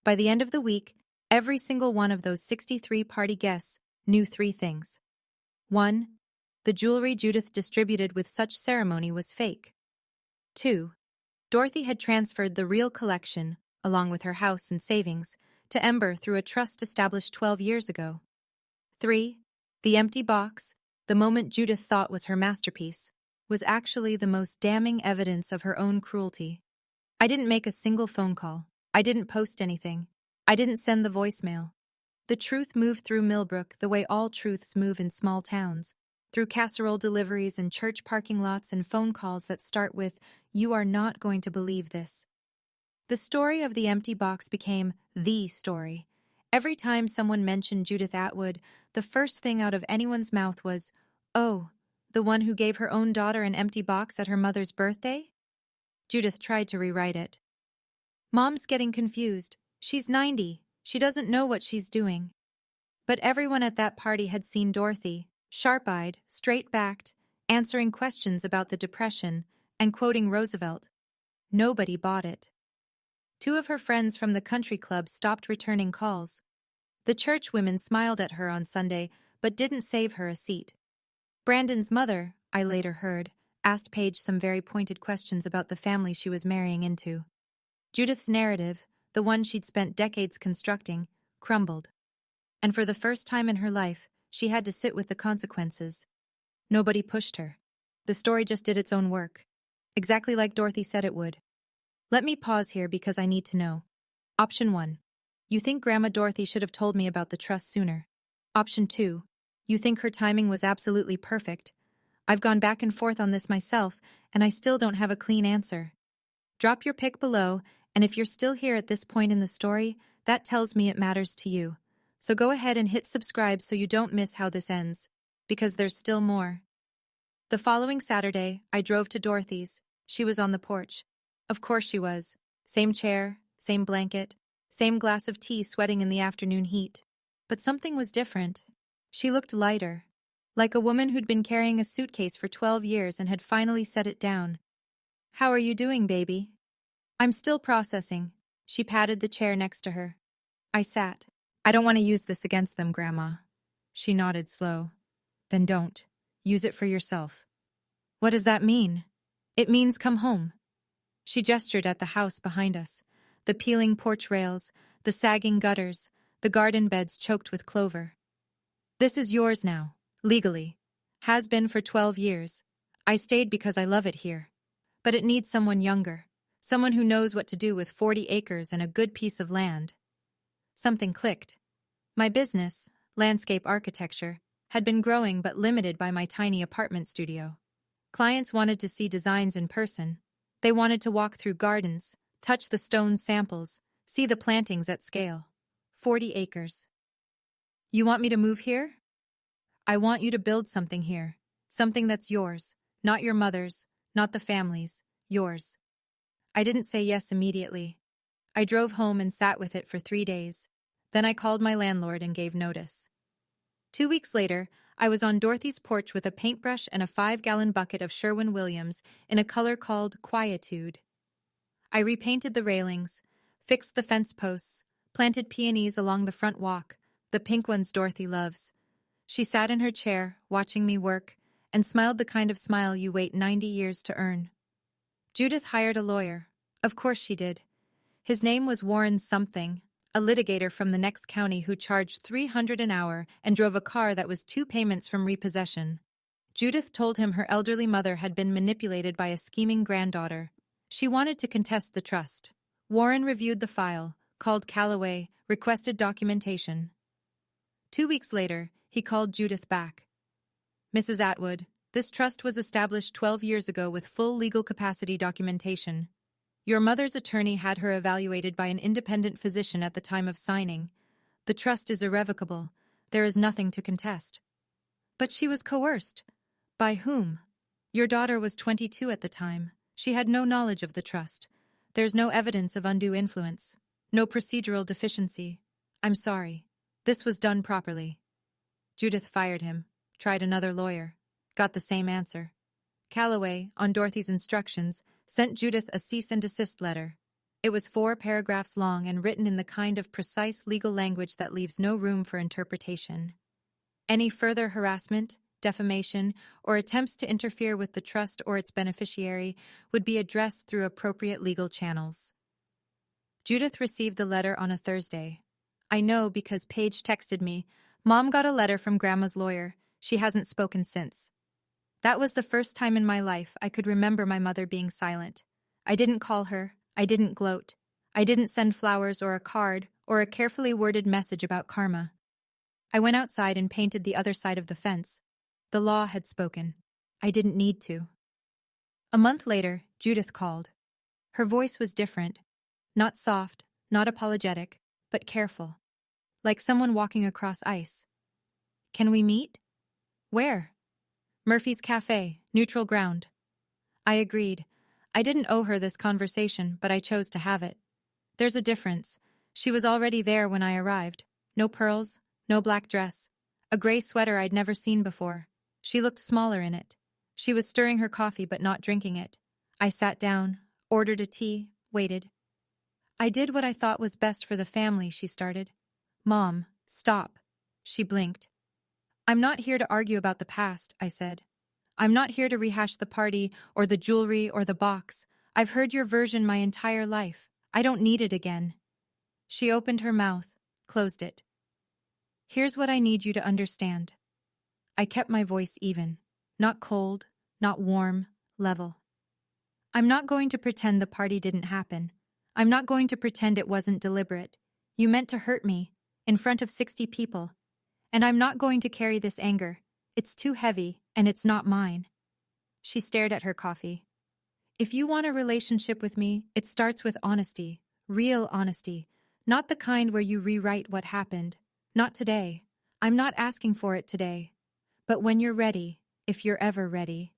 By the end of the week, every single one of those 63 party guests knew 3 things. 1. The jewelry Judith distributed with such ceremony was fake. 2. Dorothy had transferred the real collection, along with her house and savings, to Ember through a trust established 12 years ago. 3. The empty box, the moment Judith thought was her masterpiece, was actually the most damning evidence of her own cruelty. I didn't make a single phone call. I didn't post anything. I didn't send the voicemail. The truth moved through Millbrook the way all truths move in small towns, through casserole deliveries and church parking lots and phone calls that start with, "You are not going to believe this." The story of the empty box became the story. Every time someone mentioned Judith Atwood, the first thing out of anyone's mouth was, "Oh, the one who gave her own daughter an empty box at her mother's birthday?" Judith tried to rewrite it. "Mom's getting confused. She's 90. She doesn't know what she's doing." But everyone at that party had seen Dorothy, sharp-eyed, straight-backed, answering questions about the Depression and quoting Roosevelt. Nobody bought it. 2 of her friends from the country club stopped returning calls. The church women smiled at her on Sunday, but didn't save her a seat. Brandon's mother, I later heard, asked Paige some very pointed questions about the family she was marrying into. Judith's narrative, the one she'd spent decades constructing, crumbled. And for the first time in her life, she had to sit with the consequences. Nobody pushed her. The story just did its own work. Exactly like Dorothy said it would. Let me pause here because I need to know. Option 1. You think Grandma Dorothy should have told me about the trust sooner. Option 2. You think her timing was absolutely perfect. I've gone back and forth on this myself, and I still don't have a clean answer. Drop your pick below, and if you're still here at this point in the story, that tells me it matters to you. So go ahead and hit subscribe so you don't miss how this ends, because there's still more. The following Saturday, I drove to Dorothy's. She was on the porch. Of course she was. Same chair, same blanket, same glass of tea sweating in the afternoon heat. But something was different. She looked lighter, like a woman who'd been carrying a suitcase for 12 years and had finally set it down. How are you doing, baby? I'm still processing. She patted the chair next to her. I sat. I don't want to use this against them, Grandma. She nodded slow. Then don't. Use it for yourself. What does that mean? It means come home. She gestured at the house behind us. The peeling porch rails, the sagging gutters, the garden beds choked with clover. This is yours now, legally. Has been for 12 years. I stayed because I love it here. But it needs someone younger. Someone who knows what to do with 40 acres and a good piece of land. Something clicked. My business, landscape architecture, had been growing but limited by my tiny apartment studio. Clients wanted to see designs in person. They wanted to walk through gardens, touch the stone samples, see the plantings at scale. 40 acres. You want me to move here? I want you to build something here. Something that's yours, not your mother's, not the family's, yours. I didn't say yes immediately. I drove home and sat with it for 3 days. Then I called my landlord and gave notice. 2 weeks later, I was on Dorothy's porch with a paintbrush and a 5-gallon bucket of Sherwin-Williams in a color called Quietude. I repainted the railings, fixed the fence posts, planted peonies along the front walk, the pink ones Dorothy loves. She sat in her chair, watching me work, and smiled the kind of smile you wait 90 years to earn. Judith hired a lawyer. Of course she did. His name was Warren something, a litigator from the next county who charged $300 an hour and drove a car that was 2 payments from repossession. Judith told him her elderly mother had been manipulated by a scheming granddaughter. She wanted to contest the trust. Warren reviewed the file, called Calloway, requested documentation. 2 weeks later, he called Judith back. Mrs. Atwood, this trust was established 12 years ago with full legal capacity documentation. Your mother's attorney had her evaluated by an independent physician at the time of signing. The trust is irrevocable. There is nothing to contest. But she was coerced. By whom? Your daughter was 22 at the time. She had no knowledge of the trust. There's no evidence of undue influence. No procedural deficiency. I'm sorry. This was done properly. Judith fired him, tried another lawyer, got the same answer. Calloway, on Dorothy's instructions, sent Judith a cease and desist letter. It was 4 paragraphs long and written in the kind of precise legal language that leaves no room for interpretation. Any further harassment, defamation, or attempts to interfere with the trust or its beneficiary would be addressed through appropriate legal channels. Judith received the letter on a Thursday. I know because Paige texted me, "Mom got a letter from Grandma's lawyer. She hasn't spoken since." That was the first time in my life I could remember my mother being silent. I didn't call her. I didn't gloat. I didn't send flowers or a card or a carefully worded message about karma. I went outside and painted the other side of the fence. The law had spoken. I didn't need to. A month later, Judith called. Her voice was different. Not soft, not apologetic, but careful. Like someone walking across ice. Can we meet? Where? Murphy's Cafe, neutral ground. I agreed. I didn't owe her this conversation, but I chose to have it. There's a difference. She was already there when I arrived. No pearls, no black dress. A gray sweater I'd never seen before. She looked smaller in it. She was stirring her coffee but not drinking it. I sat down, ordered a tea, waited. I did what I thought was best for the family, she started. Mom, stop. She blinked. I'm not here to argue about the past, I said. I'm not here to rehash the party or the jewelry or the box. I've heard your version my entire life. I don't need it again. She opened her mouth, closed it. Here's what I need you to understand. I kept my voice even. Not cold, not warm, level. I'm not going to pretend the party didn't happen. I'm not going to pretend it wasn't deliberate. You meant to hurt me, in front of 60 people. And I'm not going to carry this anger. It's too heavy, and it's not mine. She stared at her coffee. If you want a relationship with me, it starts with honesty. Real honesty. Not the kind where you rewrite what happened. Not today. I'm not asking for it today. But when you're ready, if you're ever ready.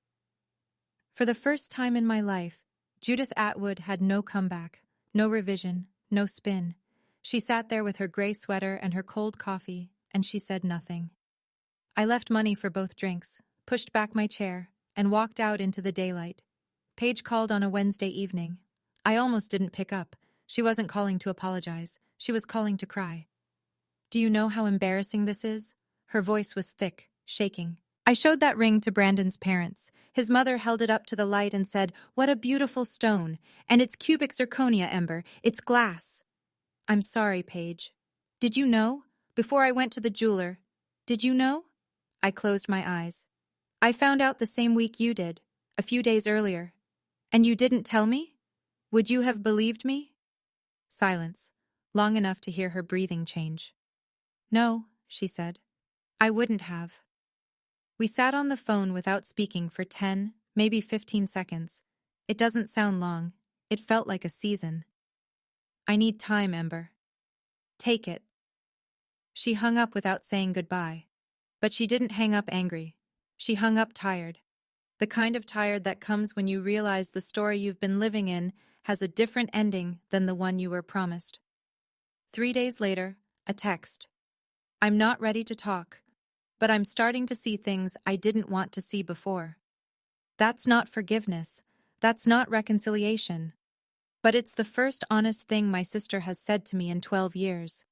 For the first time in my life, Judith Atwood had no comeback, no revision, no spin. She sat there with her gray sweater and her cold coffee, and she said nothing. I left money for both drinks, pushed back my chair, and walked out into the daylight. Paige called on a Wednesday evening. I almost didn't pick up. She wasn't calling to apologize. She was calling to cry. Do you know how embarrassing this is? Her voice was thick, shaking. I showed that ring to Brandon's parents. His mother held it up to the light and said, "What a beautiful stone. And it's cubic zirconia, Ember. It's glass." I'm sorry, Paige. Did you know? Before I went to the jeweler. Did you know? I closed my eyes. I found out the same week you did, a few days earlier. And you didn't tell me? Would you have believed me? Silence, long enough to hear her breathing change. No, she said. I wouldn't have. We sat on the phone without speaking for 10, maybe 15 seconds. It doesn't sound long. It felt like a season. I need time, Ember. Take it. She hung up without saying goodbye. But she didn't hang up angry. She hung up tired. The kind of tired that comes when you realize the story you've been living in has a different ending than the one you were promised. 3 days later, a text. I'm not ready to talk, but I'm starting to see things I didn't want to see before. That's not forgiveness. That's not reconciliation. But it's the first honest thing my sister has said to me in 12 years.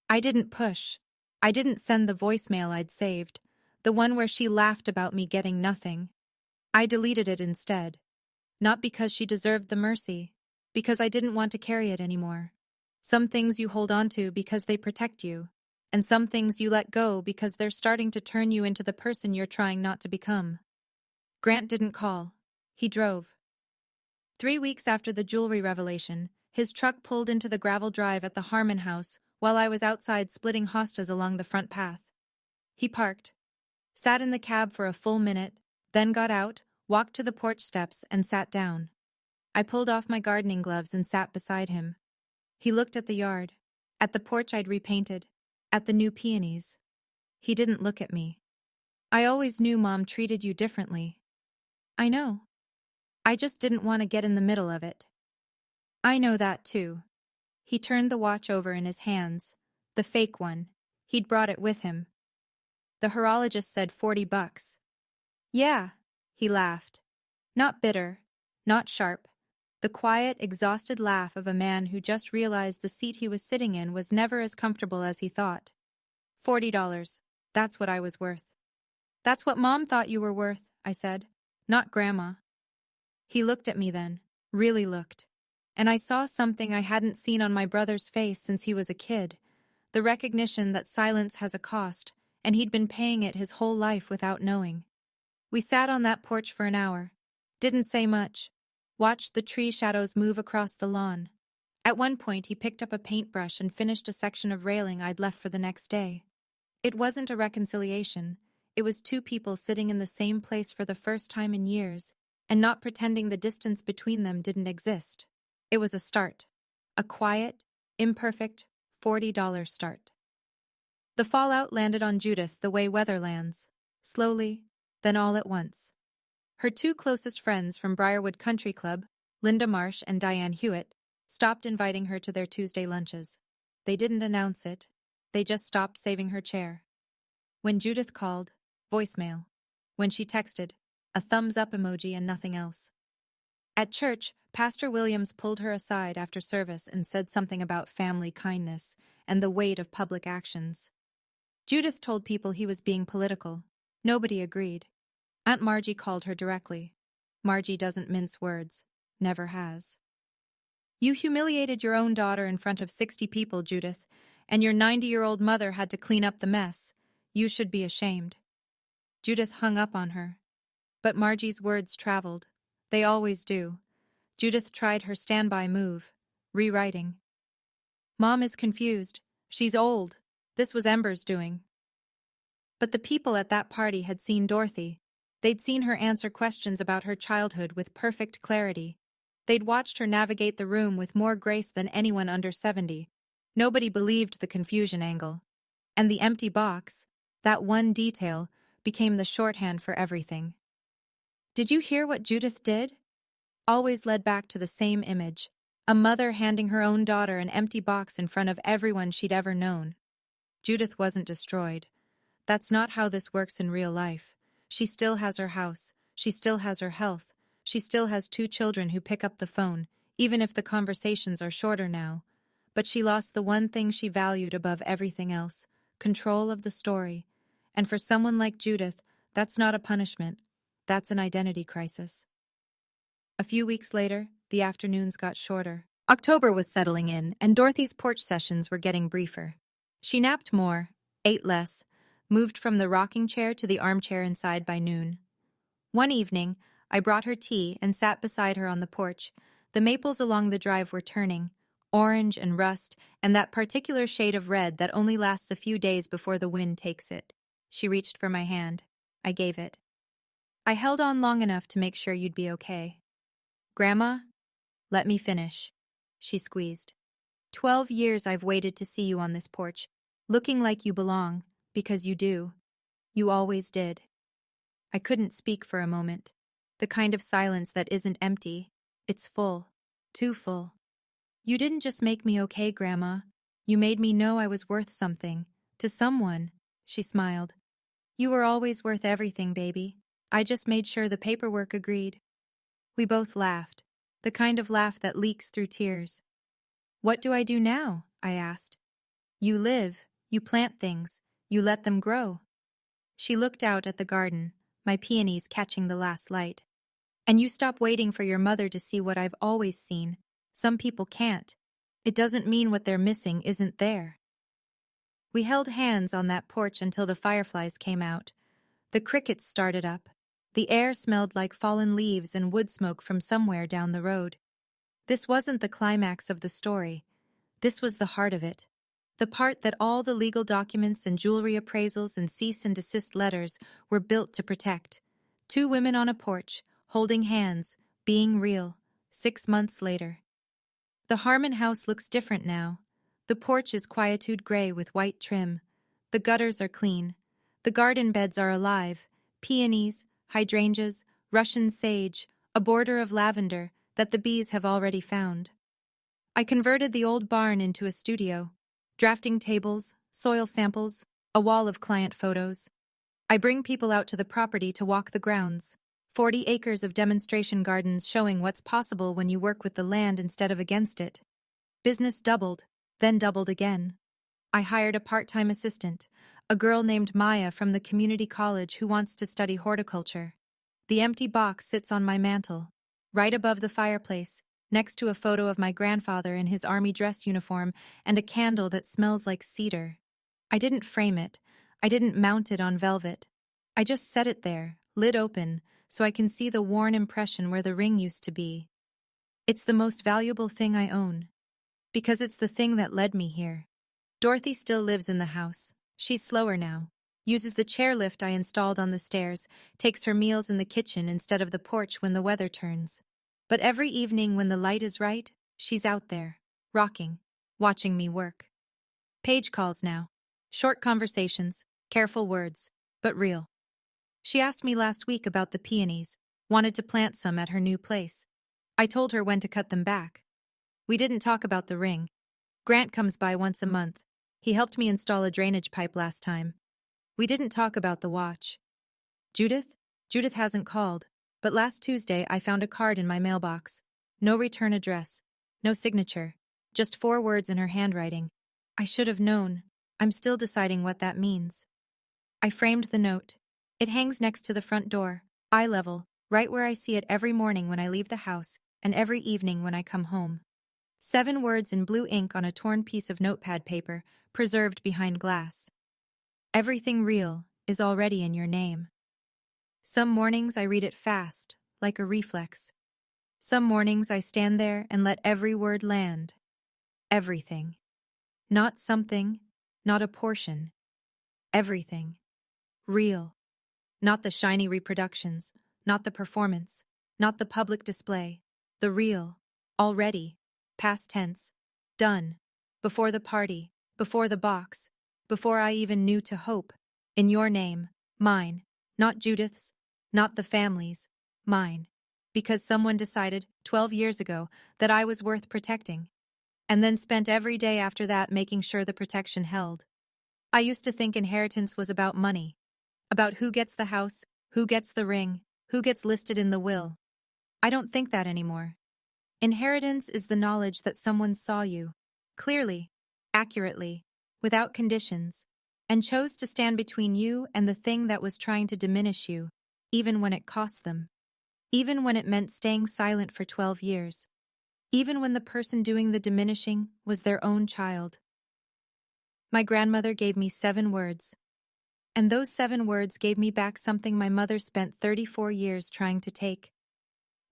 I didn't push. I didn't send the voicemail I'd saved, the one where she laughed about me getting nothing. I deleted it instead. Not because she deserved the mercy, because I didn't want to carry it anymore. Some things you hold on to because they protect you, and some things you let go because they're starting to turn you into the person you're trying not to become. Grant didn't call. He drove. 3 weeks after the jewelry revelation, his truck pulled into the gravel drive at the Harmon house while I was outside splitting hostas along the front path. He parked, sat in the cab for a full minute, then got out, walked to the porch steps, and sat down. I pulled off my gardening gloves and sat beside him. He looked at the yard, at the porch I'd repainted, at the new peonies. He didn't look at me. I always knew Mom treated you differently. I know. I just didn't want to get in the middle of it. I know that too. He turned the watch over in his hands, the fake one. He'd brought it with him. The horologist said $40. Yeah, he laughed. Not bitter, not sharp. The quiet, exhausted laugh of a man who just realized the seat he was sitting in was never as comfortable as he thought. $40. That's what I was worth. That's what Mom thought you were worth, I said. Not Grandma. He looked at me then, really looked. And I saw something I hadn't seen on my brother's face since he was a kid. The recognition that silence has a cost, and he'd been paying it his whole life without knowing. We sat on that porch for an hour. Didn't say much. Watched the tree shadows move across the lawn. At one point, he picked up a paintbrush and finished a section of railing I'd left for the next day. It wasn't a reconciliation. It was two people sitting in the same place for the first time in years, and not pretending the distance between them didn't exist. It was a start. A quiet, imperfect, $40 start. The fallout landed on Judith the way weather lands. Slowly, then all at once. Her two closest friends from Briarwood Country Club, Linda Marsh and Diane Hewitt, stopped inviting her to their Tuesday lunches. They didn't announce it. They just stopped saving her chair. When Judith called, voicemail. When she texted, a thumbs-up emoji and nothing else. At church, Pastor Williams pulled her aside after service and said something about family kindness and the weight of public actions. Judith told people he was being political. Nobody agreed. Aunt Margie called her directly. Margie doesn't mince words. Never has. You humiliated your own daughter in front of 60 people, Judith, and your 90-year-old mother had to clean up the mess. You should be ashamed. Judith hung up on her. But Margie's words traveled. They always do. Judith tried her standby move, rewriting. Mom is confused. She's old. This was Ember's doing. But the people at that party had seen Dorothy. They'd seen her answer questions about her childhood with perfect clarity. They'd watched her navigate the room with more grace than anyone under 70. Nobody believed the confusion angle. And the empty box, that one detail, became the shorthand for everything. Did you hear what Judith did? Always led back to the same image. A mother handing her own daughter an empty box in front of everyone she'd ever known. Judith wasn't destroyed. That's not how this works in real life. She still has her house. She still has her health. She still has 2 children who pick up the phone, even if the conversations are shorter now. But she lost the one thing she valued above everything else, control of the story. And for someone like Judith, that's not a punishment. That's an identity crisis. A few weeks later, the afternoons got shorter. October was settling in, and Dorothy's porch sessions were getting briefer. She napped more, ate less, moved from the rocking chair to the armchair inside by noon. One evening, I brought her tea and sat beside her on the porch. The maples along the drive were turning, orange and rust, and that particular shade of red that only lasts a few days before the wind takes it. She reached for my hand. I gave it. I held on long enough to make sure you'd be okay. Grandma, let me finish. She squeezed. 12 years I've waited to see you on this porch, looking like you belong, because you do. You always did. I couldn't speak for a moment. The kind of silence that isn't empty. It's full. Too full. You didn't just make me okay, Grandma. You made me know I was worth something. To someone. She smiled. You were always worth everything, baby. I just made sure the paperwork agreed. We both laughed. The kind of laugh that leaks through tears. What do I do now? I asked. You live. You plant things. You let them grow. She looked out at the garden, my peonies catching the last light. And you stop waiting for your mother to see what I've always seen. Some people can't. It doesn't mean what they're missing isn't there. We held hands on that porch until the fireflies came out. The crickets started up. The air smelled like fallen leaves and wood smoke from somewhere down the road. This wasn't the climax of the story. This was the heart of it. The part that all the legal documents and jewelry appraisals and cease and desist letters were built to protect. 2 women on a porch, holding hands, being real, 6 months later. The Harmon house looks different now. The porch is quietude gray with white trim. The gutters are clean. The garden beds are alive. Peonies, hydrangeas, Russian sage, a border of lavender that the bees have already found. I converted the old barn into a studio. Drafting tables, soil samples, a wall of client photos. I bring people out to the property to walk the grounds. 40 acres of demonstration gardens showing what's possible when you work with the land instead of against it. Business doubled, then doubled again. I hired a part-time assistant, a girl named Maya from the community college who wants to study horticulture. The empty box sits on my mantel, right above the fireplace, next to a photo of my grandfather in his army dress uniform and a candle that smells like cedar. I didn't frame it. I didn't mount it on velvet. I just set it there, lid open, so I can see the worn impression where the ring used to be. It's the most valuable thing I own. Because it's the thing that led me here. Dorothy still lives in the house. She's slower now. Uses the chairlift I installed on the stairs, takes her meals in the kitchen instead of the porch when the weather turns. But every evening when the light is right, she's out there, rocking, watching me work. Paige calls now. Short conversations, careful words, but real. She asked me last week about the peonies, wanted to plant some at her new place. I told her when to cut them back. We didn't talk about the ring. Grant comes by once a month. He helped me install a drainage pipe last time. We didn't talk about the watch. Judith? Judith hasn't called. But last Tuesday, I found a card in my mailbox. No return address. No signature. Just 4 words in her handwriting. I should have known. I'm still deciding what that means. I framed the note. It hangs next to the front door, eye level, right where I see it every morning when I leave the house and every evening when I come home. 7 words in blue ink on a torn piece of notepad paper, preserved behind glass. Everything real is already in your name. Some mornings I read it fast, like a reflex. Some mornings I stand there and let every word land. Everything. Not something, not a portion. Everything. Real. Not the shiny reproductions, not the performance, not the public display. The real. Already. Past tense. Done. Before the party. Before the box. Before I even knew to hope. In your name. Mine. Not Judith's. Not the family's. Mine. Because someone decided, 12 years ago, that I was worth protecting. And then spent every day after that making sure the protection held. I used to think inheritance was about money. About who gets the house, who gets the ring, who gets listed in the will. I don't think that anymore. Inheritance is the knowledge that someone saw you, clearly, accurately, without conditions, and chose to stand between you and the thing that was trying to diminish you, even when it cost them. Even when it meant staying silent for 12 years. Even when the person doing the diminishing was their own child. My grandmother gave me 7 words. And those 7 words gave me back something my mother spent 34 years trying to take.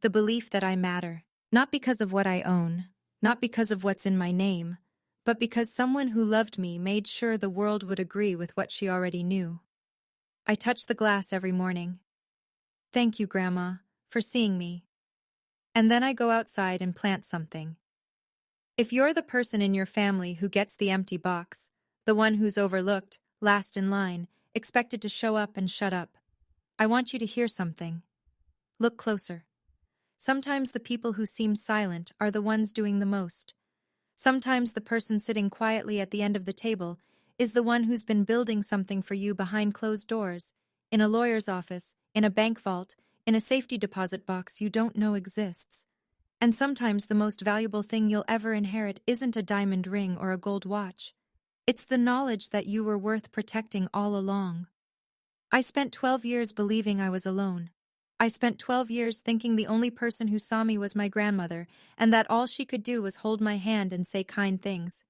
The belief that I matter, not because of what I own, not because of what's in my name, but because someone who loved me made sure the world would agree with what she already knew. I touch the glass every morning. Thank you, Grandma, for seeing me. And then I go outside and plant something. If you're the person in your family who gets the empty box, the one who's overlooked, last in line, expected to show up and shut up, I want you to hear something. Look closer. Sometimes the people who seem silent are the ones doing the most. Sometimes the person sitting quietly at the end of the table is the one who's been building something for you behind closed doors, in a lawyer's office, in a bank vault, in a safety deposit box you don't know exists. And sometimes the most valuable thing you'll ever inherit isn't a diamond ring or a gold watch. It's the knowledge that you were worth protecting all along. I spent 12 years believing I was alone. I spent 12 years thinking the only person who saw me was my grandmother, and that all she could do was hold my hand and say kind things.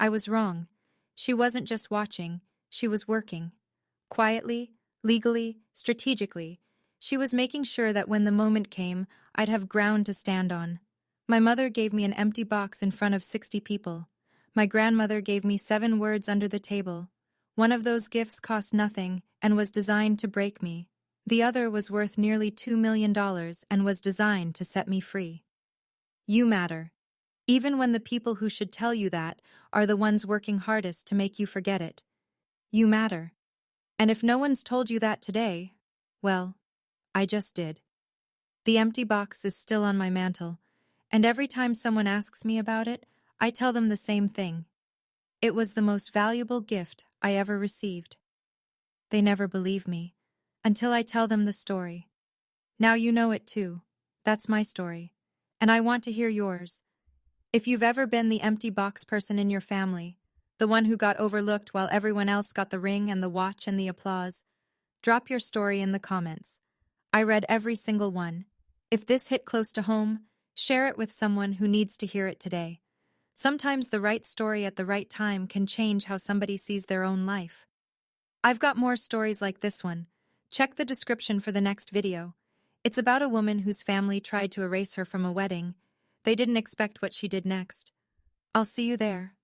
I was wrong. She wasn't just watching, she was working. Quietly, legally, strategically. She was making sure that when the moment came, I'd have ground to stand on. My mother gave me an empty box in front of 60 people. My grandmother gave me 7 words under the table. One of those gifts cost nothing and was designed to break me. The other was worth nearly $2 million and was designed to set me free. You matter. Even when the people who should tell you that are the ones working hardest to make you forget it. You matter. And if no one's told you that today, well, I just did. The empty box is still on my mantle, and every time someone asks me about it, I tell them the same thing. It was the most valuable gift I ever received. They never believe me, until I tell them the story. Now you know it too. That's my story, and I want to hear yours. If you've ever been the empty box person in your family, the one who got overlooked while everyone else got the ring and the watch and the applause, drop your story in the comments. I read every single one. If this hit close to home, share it with someone who needs to hear it today. Sometimes the right story at the right time can change how somebody sees their own life. I've got more stories like this one. Check the description for the next video. It's about a woman whose family tried to erase her from a wedding. They didn't expect what she did next. I'll see you there.